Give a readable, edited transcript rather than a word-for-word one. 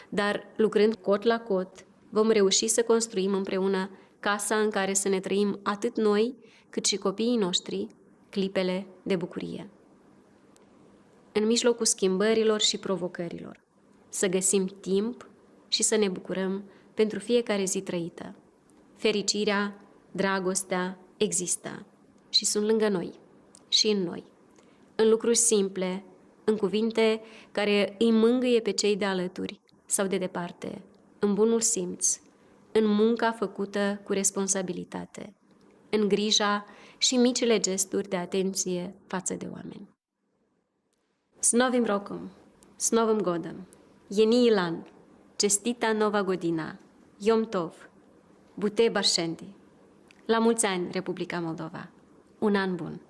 dar lucrând cot la cot, vom reuși să construim împreună casa în care să ne trăim atât noi, cât și copiii noștri, clipele de bucurie. În mijlocul schimbărilor și provocărilor, să găsim timp și să ne bucurăm pentru fiecare zi trăită. Fericirea, dragostea există și sunt lângă noi și în noi, în lucruri simple, în cuvinte care îi mângâie pe cei de alături sau de departe, în bunul simț, în munca făcută cu responsabilitate, în grija și micile gesturi de atenție față de oameni. S Novim rokom, s Novim godom, Jeni Ilan, Čestita Nova Godina, Yom Tov, Bute Barșendi. La mulți ani, Republica Moldova! Un an bun!